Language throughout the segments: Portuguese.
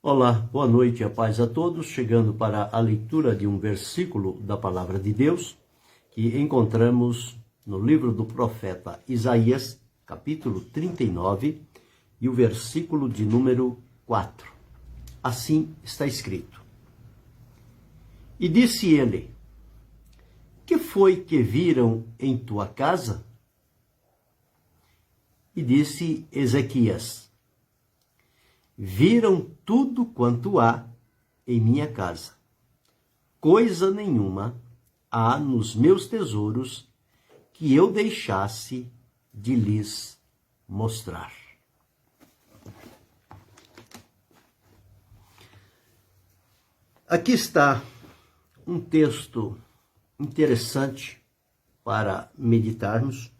Olá, boa noite e a paz a todos, chegando para a leitura de um versículo da Palavra de Deus, que encontramos no livro do profeta Isaías, capítulo 39, e o versículo de número 4. Assim está escrito: E disse ele: Que foi que viram em tua casa? E disse Ezequias: Viram tudo quanto há em minha casa. Coisa nenhuma há nos meus tesouros que eu deixasse de lhes mostrar. Aqui está um texto interessante para meditarmos.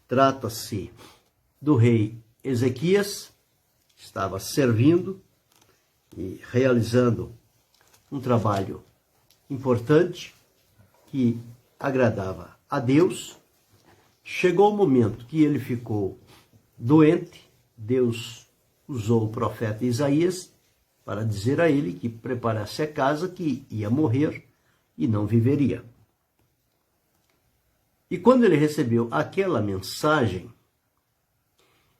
Trata-se do rei Ezequias. Estava servindo e realizando um trabalho importante que agradava a Deus. Chegou o momento que ele ficou doente. Deus usou o profeta Isaías para dizer a ele que preparasse a casa, que ia morrer e não viveria. E quando ele recebeu aquela mensagem,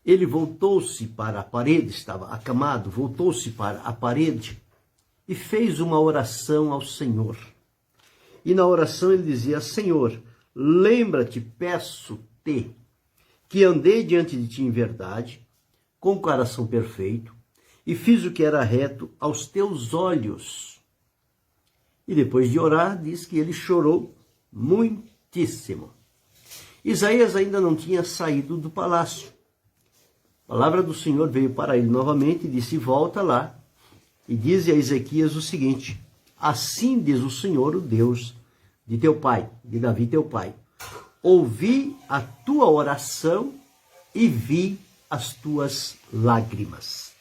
ele voltou-se para a parede, estava acamado, voltou-se para a parede e fez uma oração ao Senhor. E na oração ele dizia: Senhor, lembra-te, peço-te, que andei diante de ti em verdade, com coração perfeito, e fiz o que era reto aos teus olhos. E depois de orar, diz que ele chorou muitíssimo. Isaías ainda não tinha saído do palácio. A palavra do Senhor veio para ele novamente e disse: volta lá e dize a Ezequias o seguinte: assim diz o Senhor, o Deus de teu pai, de Davi teu pai: ouvi a tua oração e vi as tuas lágrimas.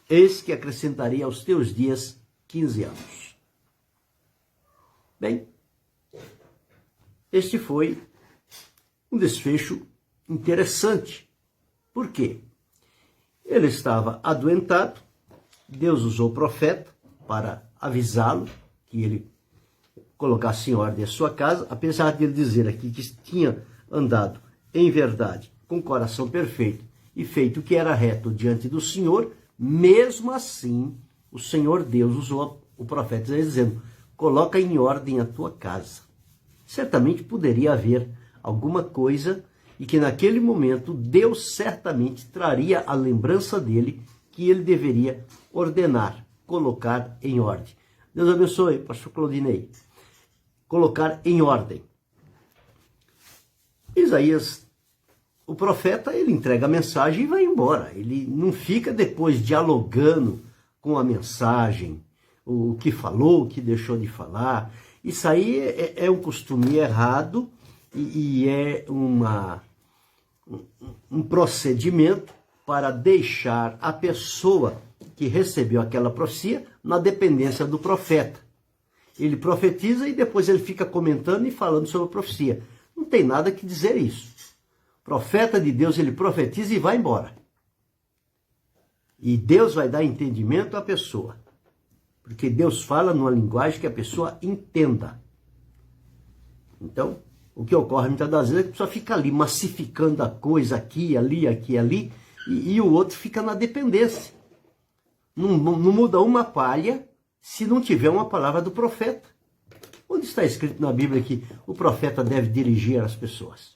Eis que acrescentarei aos teus dias 15 anos. Bem, este foi um desfecho interessante. Por quê? Ele estava adoentado, Deus usou o profeta para avisá-lo que ele colocasse em ordem a sua casa, apesar de ele dizer aqui que tinha andado em verdade, com coração perfeito e feito o que era reto diante do Senhor. Mesmo assim, o Senhor Deus usou o profeta dizendo: coloca em ordem a tua casa. Certamente poderia haver alguma coisa e que naquele momento Deus certamente traria a lembrança dele que ele deveria ordenar, colocar em ordem. Deus abençoe, pastor Claudinei. Colocar em ordem. Isaías, o profeta, ele entrega a mensagem e vai embora. Ele não fica depois dialogando com a mensagem, o que falou, o que deixou de falar. Isso aí é um costume errado e é um procedimento para deixar a pessoa que recebeu aquela profecia na dependência do profeta. Ele profetiza e depois ele fica comentando e falando sobre a profecia. Não tem nada que dizer isso. O profeta de Deus, ele profetiza e vai embora. E Deus vai dar entendimento à pessoa. Porque Deus fala numa linguagem que a pessoa entenda. Então, o que ocorre muitas das vezes é que a pessoa fica ali massificando a coisa aqui, ali, e o outro fica na dependência. Não muda uma palha se não tiver uma palavra do profeta. Onde está escrito na Bíblia que o profeta deve dirigir as pessoas?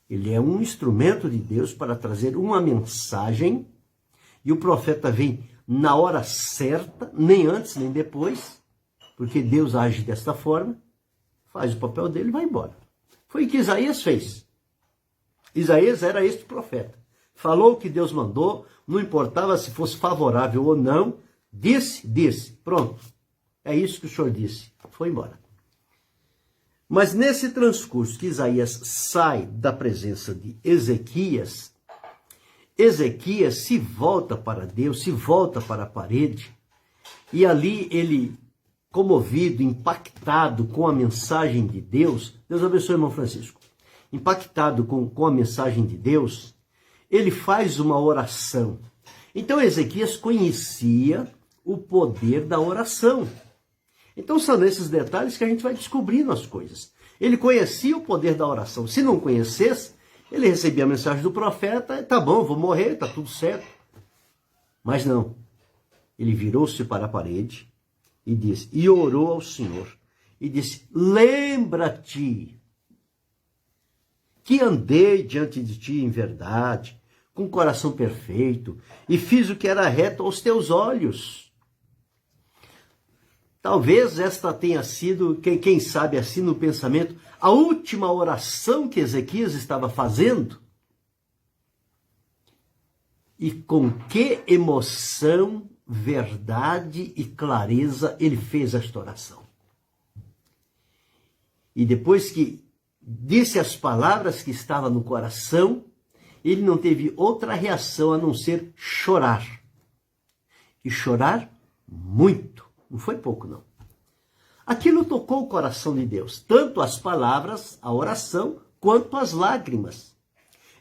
Ele é um instrumento de Deus para trazer uma mensagem, e o profeta vem na hora certa, nem antes nem depois, porque Deus age desta forma, faz o papel dele e vai embora. Foi o que Isaías fez. Isaías era este profeta. Falou o que Deus mandou, não importava se fosse favorável ou não, disse, pronto. É isso que o Senhor disse. Foi embora. Mas nesse transcurso que Isaías sai da presença de Ezequias, Ezequias se volta para Deus, se volta para a parede, e ali ele, comovido, impactado com a mensagem de Deus, Deus abençoe, irmão Francisco, impactado com a mensagem de Deus, ele faz uma oração. Então Ezequias conhecia o poder da oração. Então são nesses detalhes que a gente vai descobrindo as coisas. Ele conhecia o poder da oração. Se não conhecesse, ele recebia a mensagem do profeta, tá bom, vou morrer, tá tudo certo. Mas não. Ele virou-se para a parede e disse, e orou ao Senhor, e disse, lembra-te que andei diante de ti em verdade, com coração perfeito, e fiz o que era reto aos teus olhos. Talvez esta tenha sido, quem sabe assim no pensamento, a última oração que Ezequias estava fazendo. E com que emoção, verdade e clareza ele fez esta oração. E depois que disse as palavras que estavam no coração, ele não teve outra reação a não ser chorar. E chorar muito. Não foi pouco, não. Aquilo tocou o coração de Deus. Tanto as palavras, a oração, quanto as lágrimas.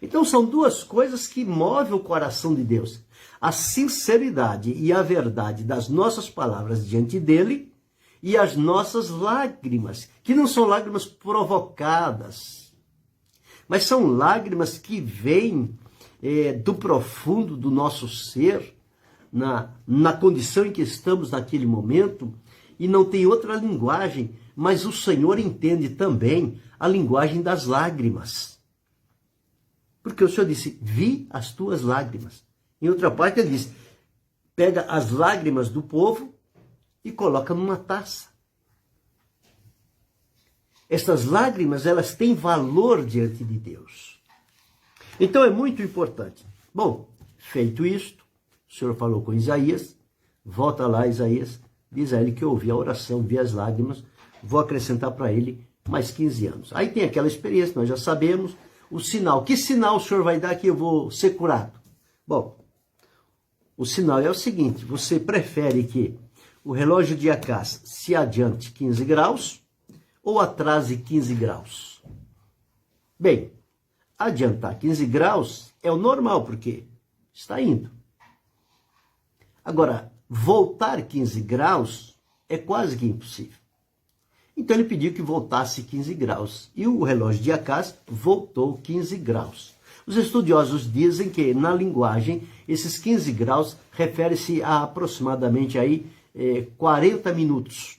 Então são duas coisas que movem o coração de Deus. A sinceridade e a verdade das nossas palavras diante dele e as nossas lágrimas, que não são lágrimas provocadas, mas são lágrimas que vêm do profundo do nosso ser, na condição em que estamos naquele momento, e não tem outra linguagem, mas o Senhor entende também a linguagem das lágrimas. Porque o Senhor disse, vi as tuas lágrimas. Em outra parte ele diz, pega as lágrimas do povo e coloca numa taça. Estas lágrimas, elas têm valor diante de Deus. Então é muito importante. Bom, feito isto, o Senhor falou com Isaías, volta lá Isaías, diz a ele que eu ouvi a oração, vi as lágrimas, vou acrescentar para ele mais 15 anos. Aí tem aquela experiência, nós já sabemos, o sinal. Que sinal o Senhor vai dar que eu vou ser curado? Bom, o sinal é o seguinte, você prefere que o relógio de Acás se adiante 15 graus ou atrase 15 graus? Bem, adiantar 15 graus é o normal, porque está indo. Agora, voltar 15 graus é quase que impossível. Então ele pediu que voltasse 15 graus. E o relógio de Acás voltou 15 graus. Os estudiosos dizem que, na linguagem, esses 15 graus refere-se a aproximadamente aí, 40 minutos.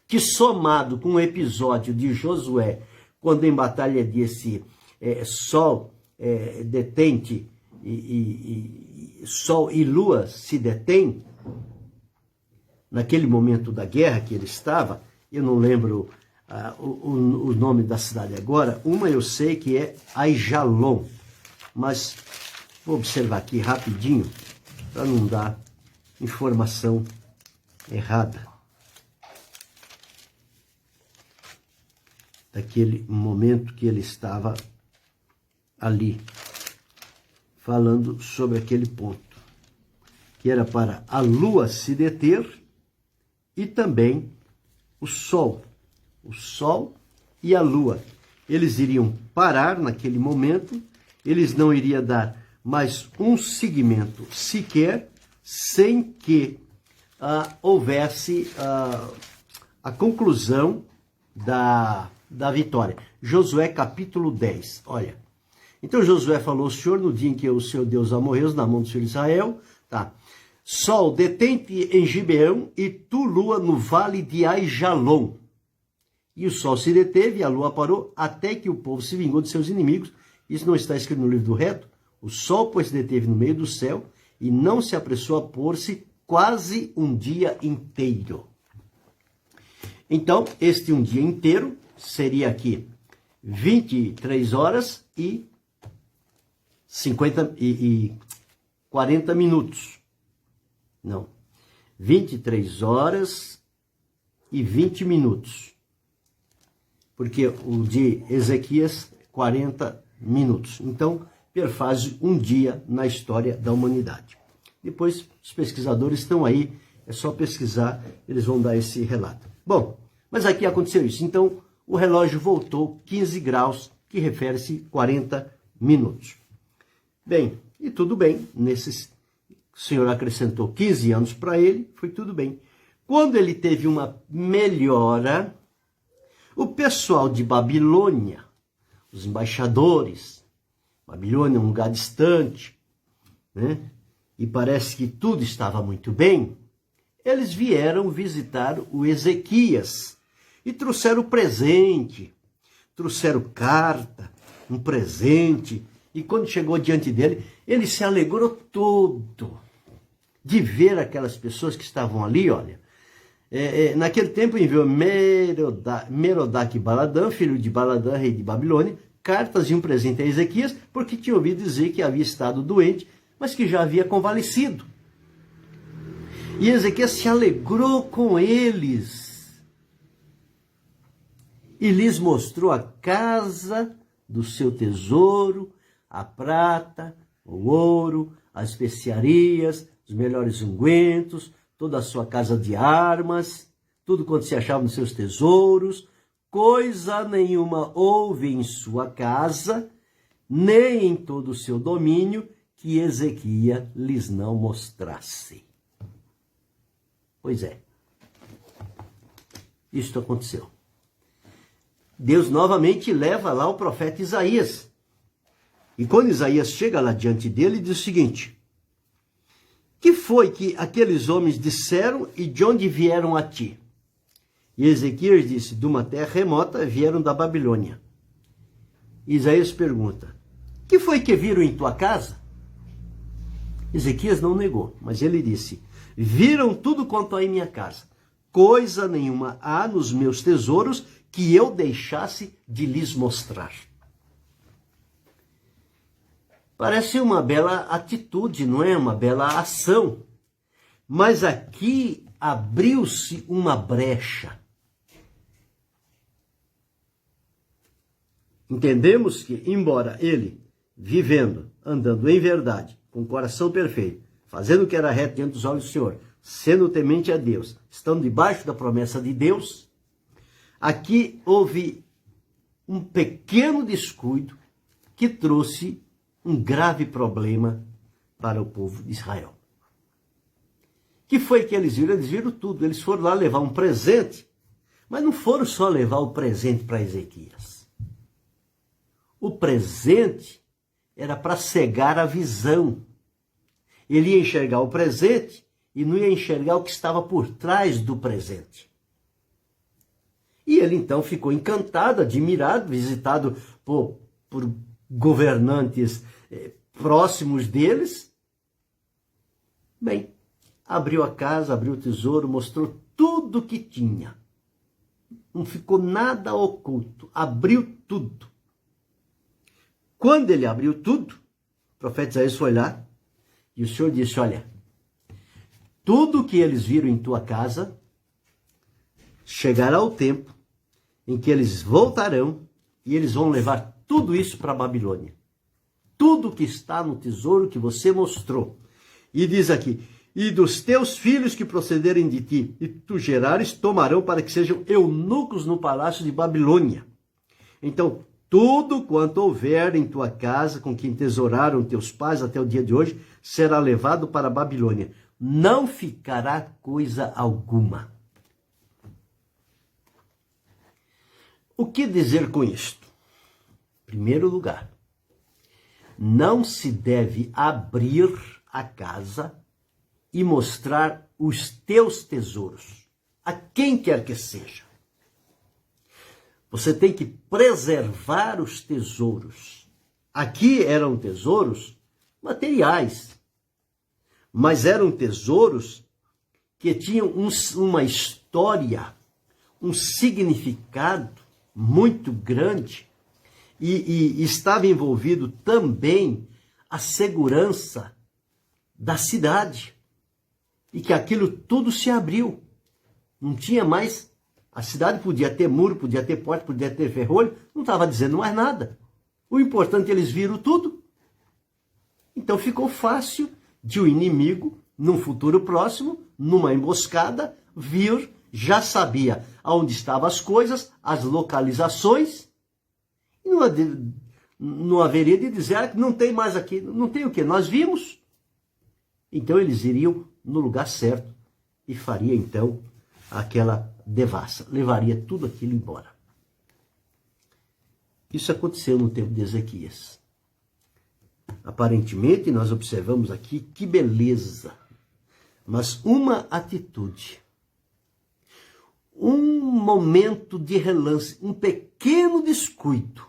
Que somado com o episódio de Josué, quando em batalha desse sol detente, sol e lua se detém, naquele momento da guerra que ele estava, eu não lembro o nome da cidade agora, uma eu sei que é Aijalon, mas vou observar aqui rapidinho, para não dar informação errada. Daquele momento que ele estava ali, falando sobre aquele ponto, que era para a lua se deter e também o sol e a lua. Eles iriam parar naquele momento, eles não iriam dar mais um segmento sequer, sem que houvesse a conclusão da vitória. Josué capítulo 10, olha. Então Josué falou, o Senhor, no dia em que o seu Deus amorreu na mão do Senhor Israel, tá? Sol, detente em Gibeão, e tu, lua, no vale de Aijalon. E o sol se deteve e a lua parou, até que o povo se vingou de seus inimigos. Isso não está escrito no livro do reto? O sol, pois, se deteve no meio do céu, e não se apressou a pôr-se quase um dia inteiro. Então, este um dia inteiro seria aqui 23 horas e 40 minutos. Não, 23 horas e 20 minutos. Porque o de Ezequias, 40 minutos. Então, perfaz um dia na história da humanidade. Depois, os pesquisadores estão aí, é só pesquisar, eles vão dar esse relato. Bom, mas aqui aconteceu isso. Então, o relógio voltou 15 graus, que refere-se 40 minutos. Bem, e tudo bem. O Senhor acrescentou 15 anos para ele, foi tudo bem. Quando ele teve uma melhora, o pessoal de Babilônia, os embaixadores, Babilônia é um lugar distante, né? E parece que tudo estava muito bem, eles vieram visitar o Ezequias e trouxeram presente, trouxeram carta, um presente, e quando chegou diante dele, ele se alegrou todo de ver aquelas pessoas que estavam ali, olha. Naquele tempo enviou Merodach-Baladã, filho de Baladã, rei de Babilônia, cartas e um presente a Ezequias, porque tinha ouvido dizer que havia estado doente, mas que já havia convalescido. E Ezequias se alegrou com eles e lhes mostrou a casa do seu tesouro, a prata, o ouro, as especiarias, os melhores ungüentos, toda a sua casa de armas, tudo quanto se achava nos seus tesouros. Coisa nenhuma houve em sua casa, nem em todo o seu domínio, que Ezequias lhes não mostrasse. Pois é, isto aconteceu. Deus novamente leva lá o profeta Isaías. E quando Isaías chega lá diante dele, diz o seguinte: que foi que aqueles homens disseram e de onde vieram a ti? E Ezequias disse: de uma terra remota vieram da Babilônia. Isaías pergunta: que foi que viram em tua casa? Ezequias não negou, mas ele disse: viram tudo quanto há em minha casa. Coisa nenhuma há nos meus tesouros que eu deixasse de lhes mostrar. Parece uma bela atitude, não é? Uma bela ação. Mas aqui abriu-se uma brecha. Entendemos que, embora ele, vivendo, andando em verdade, com o coração perfeito, fazendo o que era reto diante dos olhos do Senhor, sendo temente a Deus, estando debaixo da promessa de Deus, aqui houve um pequeno descuido que trouxe um grave problema para o povo de Israel. Que foi que eles viram? Eles viram tudo. Eles foram lá levar um presente, mas não foram só levar o presente para Ezequias. O presente era para cegar a visão. Ele ia enxergar o presente e não ia enxergar o que estava por trás do presente. E ele então ficou encantado, admirado, visitado por governantes próximos deles. Bem, abriu a casa, abriu o tesouro, mostrou tudo que tinha. Não ficou nada oculto, abriu tudo. Quando ele abriu tudo, o profeta Isaías foi lá e o Senhor disse: olha, tudo que eles viram em tua casa, chegará o tempo em que eles voltarão e eles vão levar tudo isso para a Babilônia. Tudo que está no tesouro que você mostrou. E diz aqui: e dos teus filhos que procederem de ti, e tu gerares, tomarão para que sejam eunucos no palácio de Babilônia. Então, tudo quanto houver em tua casa, com que entesouraram teus pais até o dia de hoje, será levado para a Babilônia. Não ficará coisa alguma. O que dizer com isto? Em primeiro lugar, não se deve abrir a casa e mostrar os teus tesouros, a quem quer que seja. Você tem que preservar os tesouros. Aqui eram tesouros materiais, mas eram tesouros que tinham uma história, um significado muito grande, e estava envolvido também a segurança da cidade, e que aquilo tudo se abriu. Não tinha mais, a cidade podia ter muro, podia ter porta, podia ter ferrolho, não estava dizendo mais nada. O importante, eles viram tudo. Então ficou fácil de o inimigo, num futuro próximo, numa emboscada, vir, já sabia aonde estavam as coisas, as localizações, e não haveria de dizer que não tem mais aqui. Não tem o quê? Nós vimos. Então eles iriam no lugar certo e faria então aquela devassa. Levaria tudo aquilo embora. Isso aconteceu no tempo de Ezequias. Aparentemente, nós observamos aqui que beleza, mas uma atitude, um momento de relance, um pequeno descuido,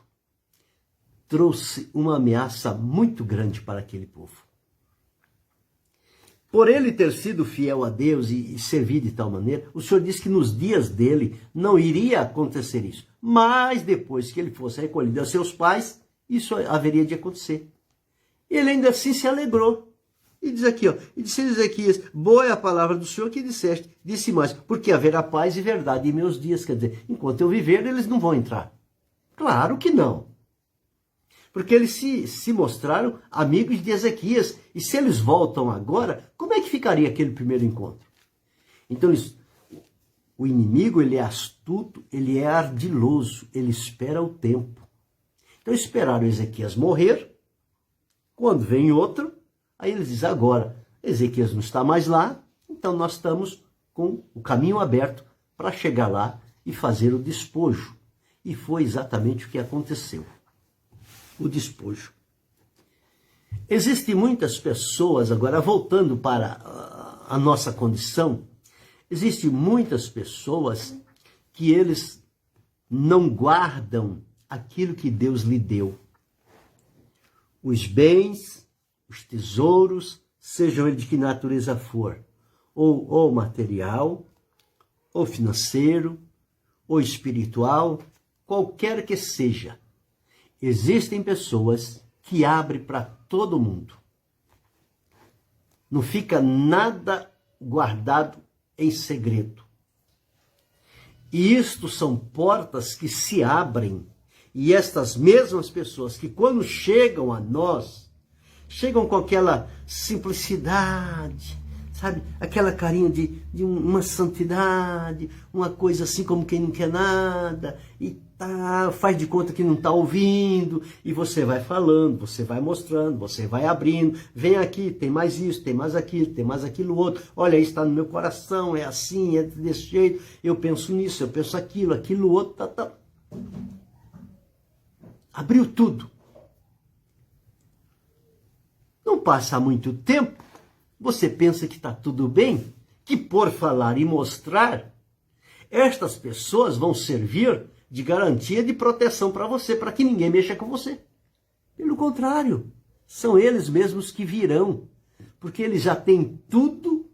trouxe uma ameaça muito grande para aquele povo. Por ele ter sido fiel a Deus e servir de tal maneira, o Senhor disse que nos dias dele não iria acontecer isso. Mas depois que ele fosse recolhido a seus pais, isso haveria de acontecer. Ele ainda assim se alegrou. E diz aqui, ó, e disse Ezequias, boa é a palavra do Senhor que disseste. Disse mais, porque haverá paz e verdade em meus dias. Quer dizer, enquanto eu viver, eles não vão entrar. Claro que não. Porque eles se mostraram amigos de Ezequias. E se eles voltam agora, como é que ficaria aquele primeiro encontro? Então, o inimigo, ele é astuto, ele é ardiloso, ele espera o tempo. Então, esperaram Ezequias morrer. Quando vem outro, aí eles dizem, agora, Ezequias não está mais lá, então nós estamos com o caminho aberto para chegar lá e fazer o despojo. E foi exatamente o que aconteceu. O despojo. Existem muitas pessoas, agora voltando para a nossa condição, existem muitas pessoas que eles não guardam aquilo que Deus lhe deu. Os bens, os tesouros, sejam eles de que natureza for, ou material, ou financeiro, ou espiritual, qualquer que seja. Existem pessoas que abrem para todo mundo. Não fica nada guardado em segredo. E isto são portas que se abrem. E estas mesmas pessoas que quando chegam a nós, chegam com aquela simplicidade, sabe? Aquela carinha de uma santidade, uma coisa assim como quem não quer nada, e tá, faz de conta que não está ouvindo, e você vai falando, você vai mostrando, você vai abrindo, vem aqui, tem mais isso, tem mais aquilo outro, olha, isso está no meu coração, é assim, é desse jeito, eu penso nisso, eu penso aquilo outro, tá. Abriu tudo. Não passa muito tempo, você pensa que está tudo bem, que por falar e mostrar, estas pessoas vão servir de garantia de proteção para você, para que ninguém mexa com você. Pelo contrário, são eles mesmos que virão, porque eles já têm tudo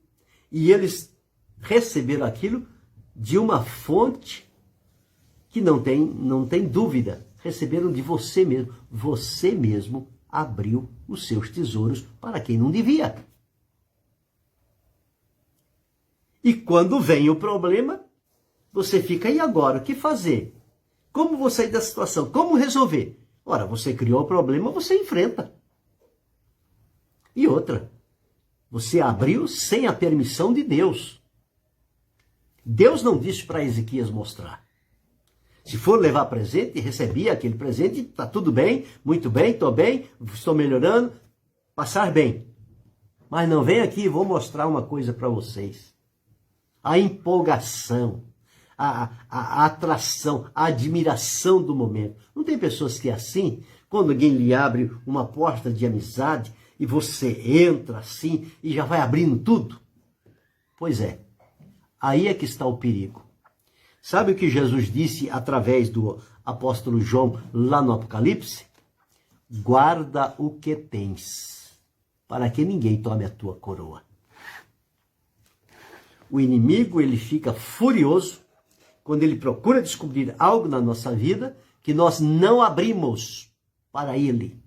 e eles receberam aquilo de uma fonte que não tem dúvida. Receberam de você mesmo. Você mesmo abriu os seus tesouros para quem não devia. E quando vem o problema, você fica, e agora? O que fazer? Como vou sair da situação? Como resolver? Ora, você criou o problema, você enfrenta. E outra, você abriu sem a permissão de Deus. Deus não disse para Ezequias mostrar. Se for levar presente, recebia aquele presente, está tudo bem, muito bem, estou melhorando, passar bem. Mas não vem aqui, vou mostrar uma coisa para vocês. A empolgação, a atração, a admiração do momento. Não tem pessoas que é assim, quando alguém lhe abre uma porta de amizade e você entra assim e já vai abrindo tudo? Pois é, aí é que está o perigo. Sabe o que Jesus disse através do apóstolo João lá no Apocalipse? Guarda o que tens, para que ninguém tome a tua coroa. O inimigo, ele fica furioso quando ele procura descobrir algo na nossa vida que nós não abrimos para ele.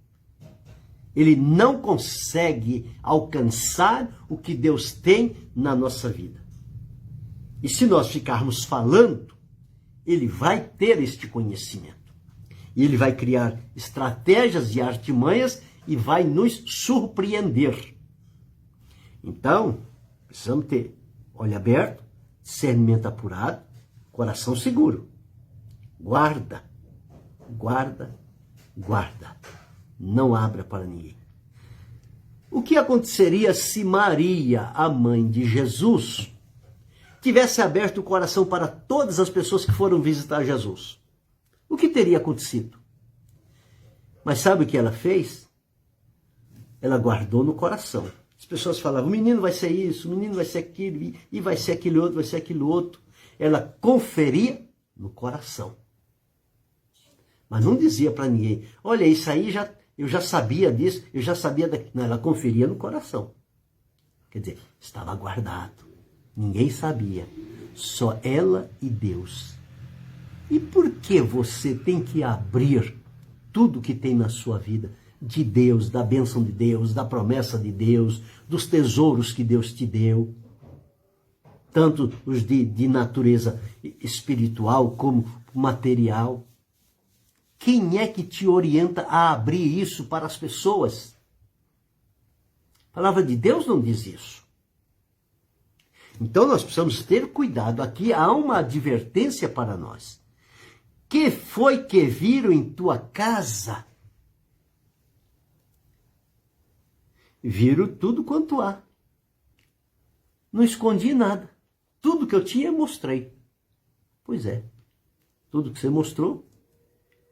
Ele não consegue alcançar o que Deus tem na nossa vida. E se nós ficarmos falando, ele vai ter este conhecimento. E ele vai criar estratégias e artimanhas e vai nos surpreender. Então, precisamos ter olho aberto, discernimento apurado, coração seguro. Guarda guarda, não abra para ninguém. O que aconteceria se Maria, a mãe de Jesus, tivesse aberto o coração para todas as pessoas que foram visitar Jesus? O que teria acontecido? Mas sabe o que ela fez? Ela guardou no coração. As pessoas falavam, o menino vai ser isso, o menino vai ser aquilo, e vai ser aquele outro, vai ser aquilo outro. Ela conferia no coração. Mas não dizia para ninguém, olha, isso aí eu já sabia disso, eu já sabia daquilo. Não, ela conferia no coração. Quer dizer, estava guardado. Ninguém sabia. Só ela e Deus. E por que você tem que abrir tudo que tem na sua vida de Deus, da bênção de Deus, da promessa de Deus, dos tesouros que Deus te deu? Tanto os de natureza espiritual como material. Quem é que te orienta a abrir isso para as pessoas? A palavra de Deus não diz isso. Então nós precisamos ter cuidado. Aqui há uma advertência para nós. Que foi que viram em tua casa? Viram tudo quanto há. Não escondi nada. Tudo que eu tinha, eu mostrei. Pois é. Tudo que você mostrou,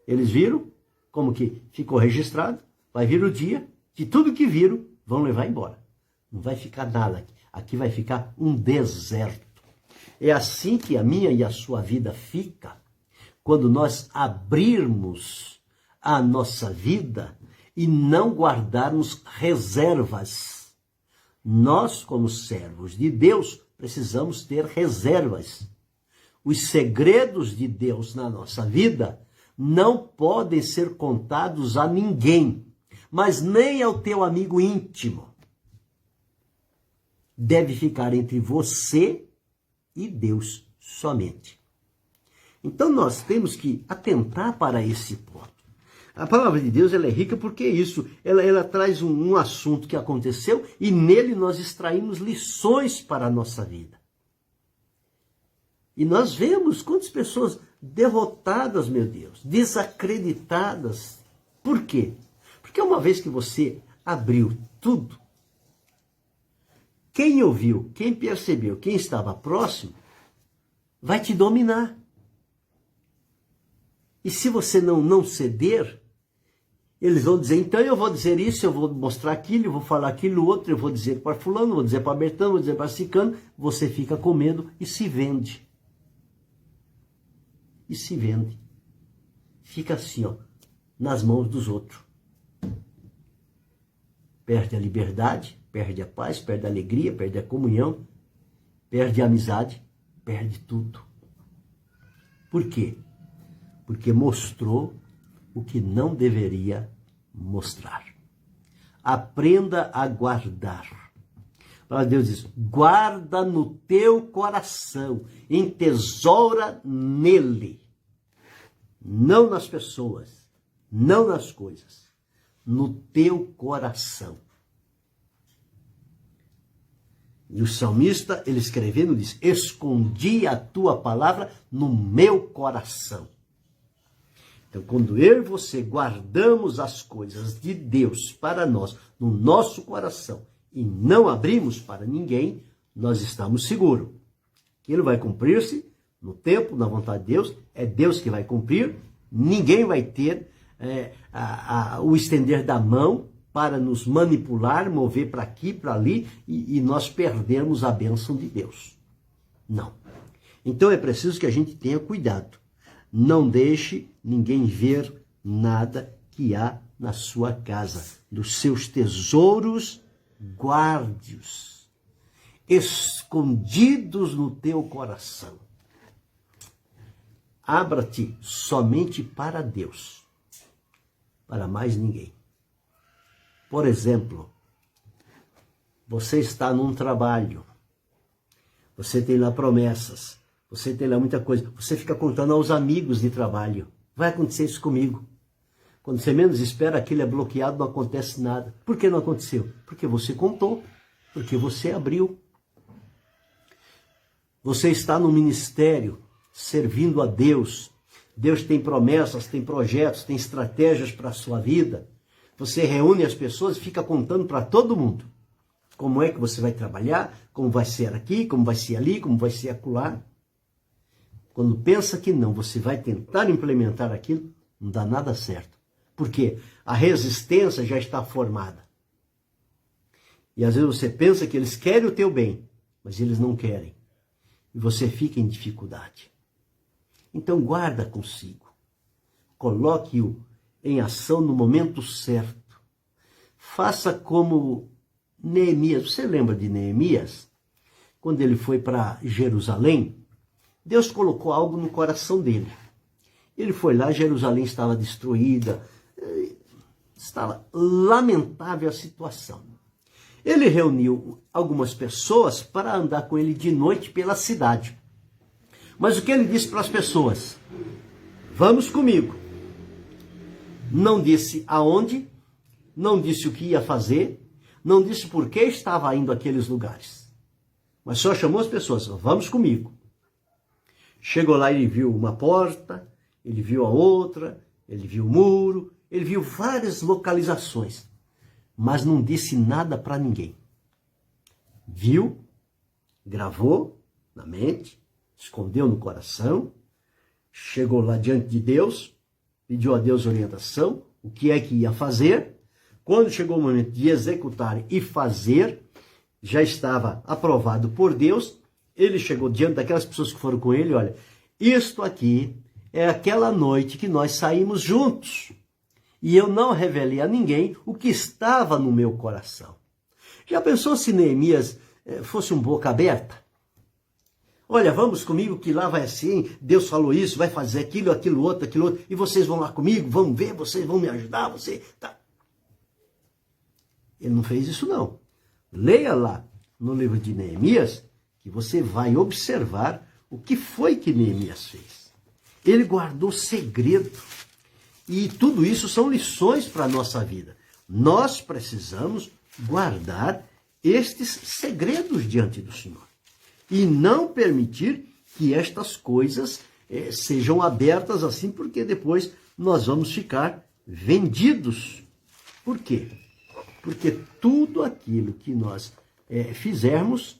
eles viram, como que ficou registrado, vai vir o dia que tudo que viram vão levar embora. Não vai ficar nada aqui. Aqui vai ficar um deserto. É assim que a minha e a sua vida fica quando nós abrirmos a nossa vida e não guardarmos reservas. Nós, como servos de Deus, precisamos ter reservas. Os segredos de Deus na nossa vida não podem ser contados a ninguém, mas nem ao teu amigo íntimo. Deve ficar entre você e Deus somente. Então nós temos que atentar para esse ponto. A palavra de Deus ela é rica porque isso, ela traz um assunto que aconteceu e nele nós extraímos lições para a nossa vida. E nós vemos quantas pessoas derrotadas, meu Deus, desacreditadas. Por quê? Porque uma vez que você abriu tudo, quem ouviu, quem percebeu, quem estava próximo, vai te dominar. E se você não ceder, eles vão dizer, então eu vou dizer isso, eu vou mostrar aquilo, eu vou falar aquilo outro, eu vou dizer para fulano, vou dizer para Bertão, vou dizer para Cicano, você fica com medo e se vende. E se vende. Fica assim, ó, nas mãos dos outros. Perde a liberdade, perde a paz, perde a alegria, perde a comunhão, perde a amizade, perde tudo. Por quê? Porque mostrou o que não deveria mostrar. Aprenda a guardar. A palavra de Deus diz, guarda no teu coração, entesoura nele. Não nas pessoas, não nas coisas, no teu coração. E o salmista, ele escrevendo, diz, escondi a tua palavra no meu coração. Então, quando eu e você guardamos as coisas de Deus para nós, no nosso coração, e não abrimos para ninguém, nós estamos seguros. Aquilo vai cumprir-se no tempo, na vontade de Deus, é Deus que vai cumprir, ninguém vai ter o estender da mão para nos manipular, mover para aqui, para ali, e nós perdermos a bênção de Deus. Não. Então é preciso que a gente tenha cuidado. Não deixe ninguém ver nada que há na sua casa. Dos seus tesouros, guarde-os, escondidos no teu coração. Abra-te somente para Deus, para mais ninguém. Por exemplo, você está num trabalho, você tem lá promessas, você tem lá muita coisa, você fica contando aos amigos de trabalho. Vai acontecer isso comigo. Quando você menos espera, aquilo é bloqueado, não acontece nada. Por que não aconteceu? Porque você contou, porque você abriu. Você está no ministério, servindo a Deus, Deus tem promessas, tem projetos, tem estratégias para a sua vida. Você reúne as pessoas e fica contando para todo mundo como é que você vai trabalhar, como vai ser aqui, como vai ser ali, como vai ser acolá. Quando pensa que não, você vai tentar implementar aquilo, não dá nada certo. Porque a resistência já está formada. E às vezes você pensa que eles querem o teu bem, mas eles não querem. E você fica em dificuldade. Então guarda consigo. Coloque-o em ação no momento certo. Faça como Neemias. Você lembra de Neemias? Quando ele foi para Jerusalém, Deus colocou algo no coração dele. Ele foi lá, Jerusalém estava destruída, estava lamentável a situação. Ele reuniu algumas pessoas para andar com ele de noite pela cidade. Mas o que ele disse para as pessoas? Vamos comigo. Não disse aonde, não disse o que ia fazer, não disse por que estava indo àqueles lugares. Mas só chamou as pessoas, vamos comigo. Chegou lá, ele viu uma porta, ele viu a outra, ele viu o muro, ele viu várias localizações, mas não disse nada para ninguém. Viu, gravou na mente, escondeu no coração, chegou lá diante de Deus, pediu a Deus orientação, o que é que ia fazer. Quando chegou o momento de executar e fazer, já estava aprovado por Deus. Ele chegou diante daquelas pessoas que foram com ele, olha, isto aqui é aquela noite que nós saímos juntos. E eu não revelei a ninguém o que estava no meu coração. Já pensou se Neemias fosse um boca aberta? Olha, vamos comigo que lá vai assim, Deus falou isso, vai fazer aquilo outro, e vocês vão lá comigo, vão ver, vocês vão me ajudar, você... Tá. Ele não fez isso não. Leia lá no livro de Neemias, que você vai observar o que foi que Neemias fez. Ele guardou segredo. E tudo isso são lições para a nossa vida. Nós precisamos guardar estes segredos diante do Senhor. E não permitir que estas coisas sejam abertas assim, porque depois nós vamos ficar vendidos. Por quê? Porque tudo aquilo que nós fizermos,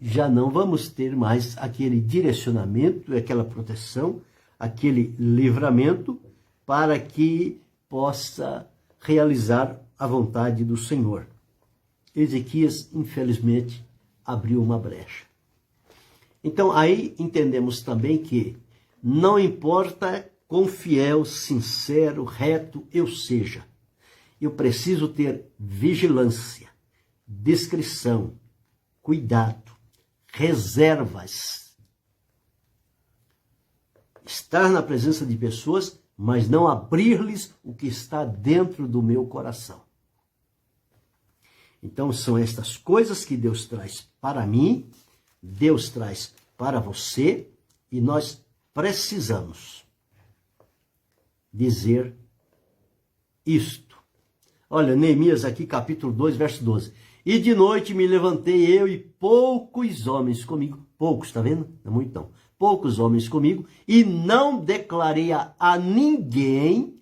já não vamos ter mais aquele direcionamento, aquela proteção, aquele livramento para que possa realizar a vontade do Senhor. Ezequias, infelizmente, abriu uma brecha. Então, aí entendemos também que não importa quão fiel, sincero, reto eu seja, eu preciso ter vigilância, discrição, cuidado, reservas. Estar na presença de pessoas, mas não abrir-lhes o que está dentro do meu coração. Então são estas coisas que Deus traz para mim, Deus traz para você, e nós precisamos dizer isto. Olha, Neemias aqui, capítulo 2, verso 12. E de noite me levantei eu e poucos homens comigo. Poucos, tá vendo? Não é muito não. Poucos homens comigo. E não declarei a ninguém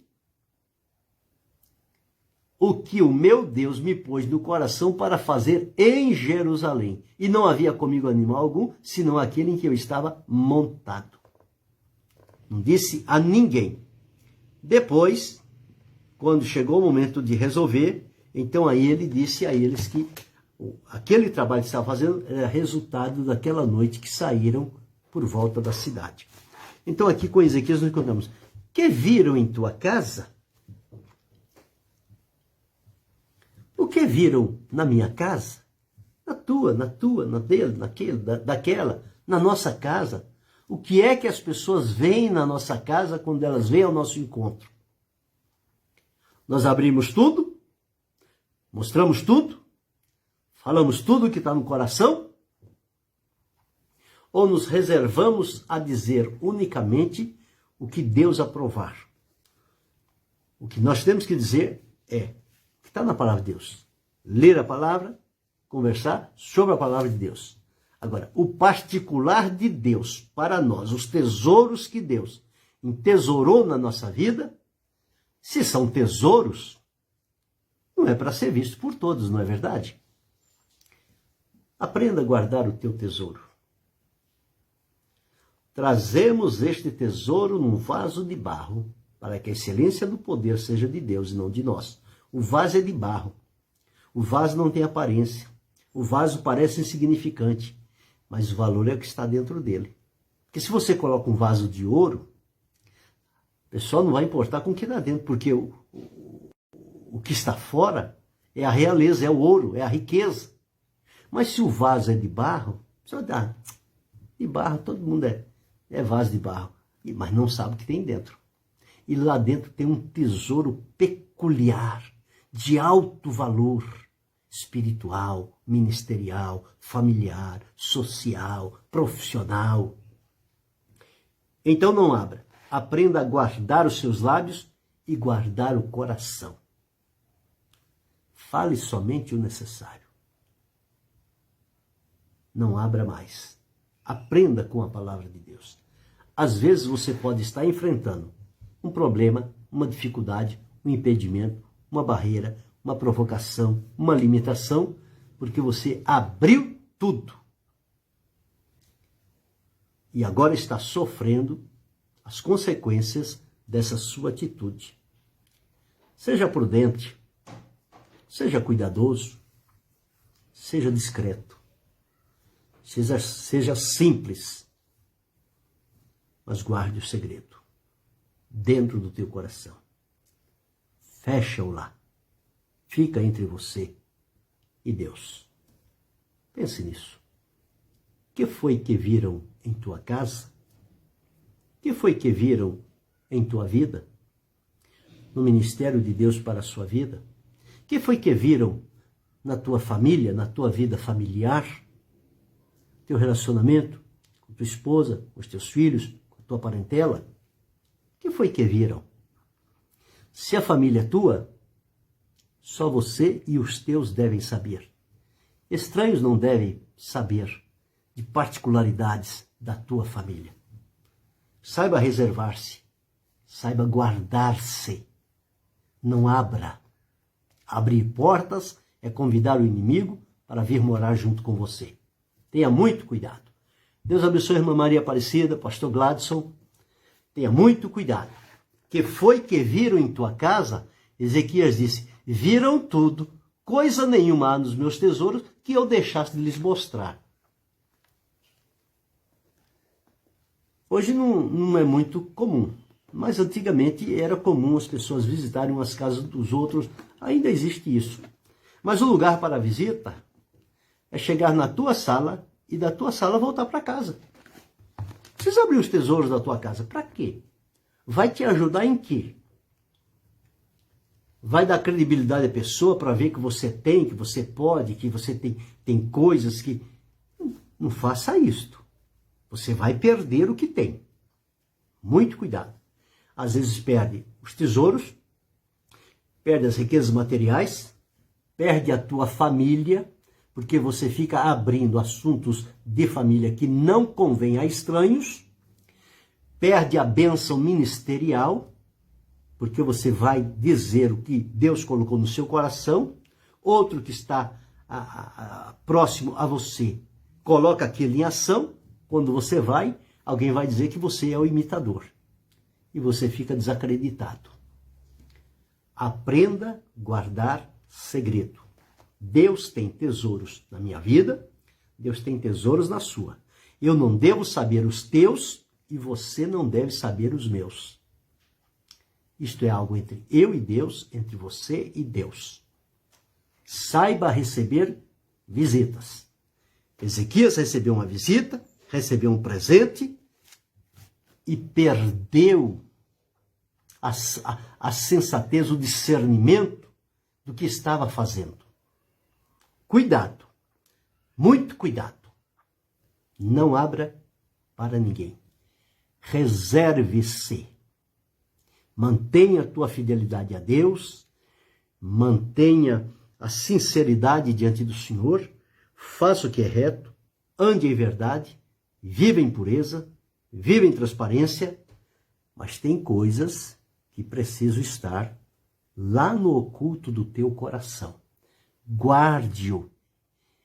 o que o meu Deus me pôs no coração para fazer em Jerusalém. E não havia comigo animal algum, senão aquele em que eu estava montado. Não disse a ninguém. Depois, quando chegou o momento de resolver, então aí ele disse a eles que aquele trabalho que estava fazendo era resultado daquela noite que saíram por volta da cidade. Então aqui com Ezequias nós encontramos: que viram em tua casa? O que viram na minha casa? Na tua, na dele, naquele, daquela, na nossa casa. O que é que as pessoas veem na nossa casa quando elas vêm ao nosso encontro? Nós abrimos tudo, mostramos tudo, falamos tudo que está no coração, ou nos reservamos a dizer unicamente o que Deus aprovar? O que nós temos que dizer é o que está na palavra de Deus. Ler a palavra, conversar sobre a palavra de Deus. Agora, o particular de Deus para nós, os tesouros que Deus entesourou na nossa vida, se são tesouros, não é para ser visto por todos, não é verdade? Aprenda a guardar o teu tesouro. Trazemos este tesouro num vaso de barro, para que a excelência do poder seja de Deus e não de nós. O vaso é de barro. O vaso não tem aparência. O vaso parece insignificante, mas o valor é o que está dentro dele. Porque se você coloca um vaso de ouro, o pessoal não vai importar com o que está dentro, porque o que está fora é a realeza, é o ouro, é a riqueza. Mas se o vaso é de barro, só dá. De barro, todo mundo é vaso de barro, mas não sabe o que tem dentro. E lá dentro tem um tesouro peculiar, de alto valor, espiritual, ministerial, familiar, social, profissional. Então não abra. Aprenda a guardar os seus lábios e guardar o coração. Fale somente o necessário. Não abra mais. Aprenda com a palavra de Deus. Às vezes você pode estar enfrentando um problema, uma dificuldade, um impedimento, uma barreira, uma provocação, uma limitação, porque você abriu tudo. E agora está sofrendo as consequências dessa sua atitude. Seja prudente, seja cuidadoso, seja discreto, seja simples, mas guarde o segredo dentro do teu coração. Fecha-o lá. Fica entre você e Deus. Pense nisso. O que foi que viram em tua casa? O que foi que viram em tua vida? No ministério de Deus para a sua vida? O que foi que viram na tua família, na tua vida familiar? Teu relacionamento com tua esposa, com os teus filhos, com a tua parentela? O que foi que viram? Se a família é tua, só você e os teus devem saber. Estranhos não devem saber de particularidades da tua família. Saiba reservar-se, saiba guardar-se. Não abra. Abrir portas é convidar o inimigo para vir morar junto com você. Tenha muito cuidado. Deus abençoe a irmã Maria Aparecida, pastor Gladson. Tenha muito cuidado. Que foi que viram em tua casa? Ezequias disse, viram tudo, coisa nenhuma há nos meus tesouros que eu deixasse de lhes mostrar. Hoje não é muito comum, mas antigamente era comum as pessoas visitarem as casas dos outros, ainda existe isso. Mas o lugar para a visita é chegar na tua sala e da tua sala voltar para casa. Precisa abrir os tesouros da tua casa. Para quê? Vai te ajudar em quê? Vai dar credibilidade à pessoa para ver que você tem, que você pode, que você tem coisas que... Não faça isto. Você vai perder o que tem. Muito cuidado. Às vezes perde os tesouros, perde as riquezas materiais, perde a tua família, porque você fica abrindo assuntos de família que não convém a estranhos, perde a bênção ministerial, porque você vai dizer o que Deus colocou no seu coração, outro que está próximo a você coloca aquilo em ação, quando você vai, alguém vai dizer que você é o imitador, e você fica desacreditado. Aprenda a guardar segredo. Deus tem tesouros na minha vida, Deus tem tesouros na sua. Eu não devo saber os teus e você não deve saber os meus. Isto é algo entre eu e Deus, entre você e Deus. Saiba receber visitas. Ezequias recebeu uma visita, recebeu um presente e perdeu a sensatez, o discernimento do que estava fazendo. Cuidado, muito cuidado. Não abra para ninguém. Reserve-se. Mantenha a tua fidelidade a Deus, mantenha a sinceridade diante do Senhor, faça o que é reto, ande em verdade, viva em pureza, viva em transparência, mas tem coisas que precisam estar lá no oculto do teu coração. Guarde-o.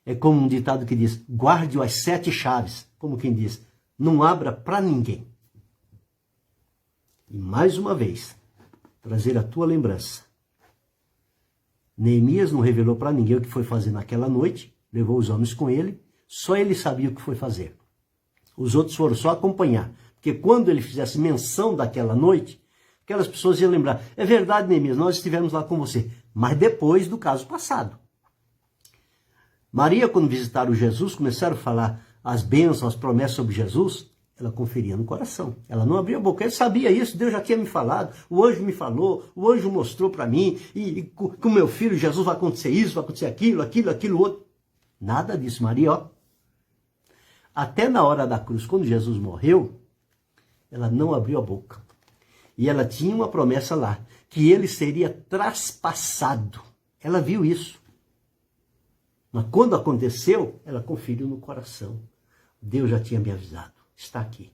É como um ditado que diz, guarde-o as 7 chaves. Como quem diz, não abra para ninguém. E mais uma vez, trazer a tua lembrança. Neemias não revelou para ninguém o que foi fazer naquela noite, levou os homens com ele, só ele sabia o que foi fazer. Os outros foram só acompanhar, porque quando ele fizesse menção daquela noite, aquelas pessoas iam lembrar, é verdade, Neemias, nós estivemos lá com você, mas depois do caso passado. Maria, quando visitaram Jesus, começaram a falar as bênçãos, as promessas sobre Jesus, ela conferia no coração. Ela não abria a boca, ele sabia isso, Deus já tinha me falado, o anjo me falou, o anjo mostrou para mim, e com o meu filho Jesus vai acontecer isso, vai acontecer aquilo, outro. Nada disso, Maria, ó. Até na hora da cruz, quando Jesus morreu, ela não abriu a boca. E ela tinha uma promessa lá, que ele seria traspassado. Ela viu isso. Mas quando aconteceu, ela conferiu no coração. Deus já tinha me avisado. Está aqui.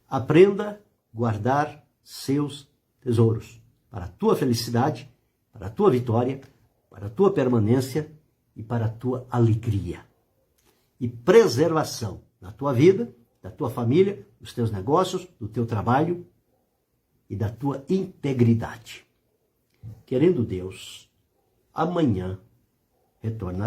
Aprenda a guardar seus tesouros para a tua felicidade, para a tua vitória, para a tua permanência e para a tua alegria. E preservação da tua vida, da tua família, dos teus negócios, do teu trabalho e da tua integridade. Querendo Deus, amanhã retorna.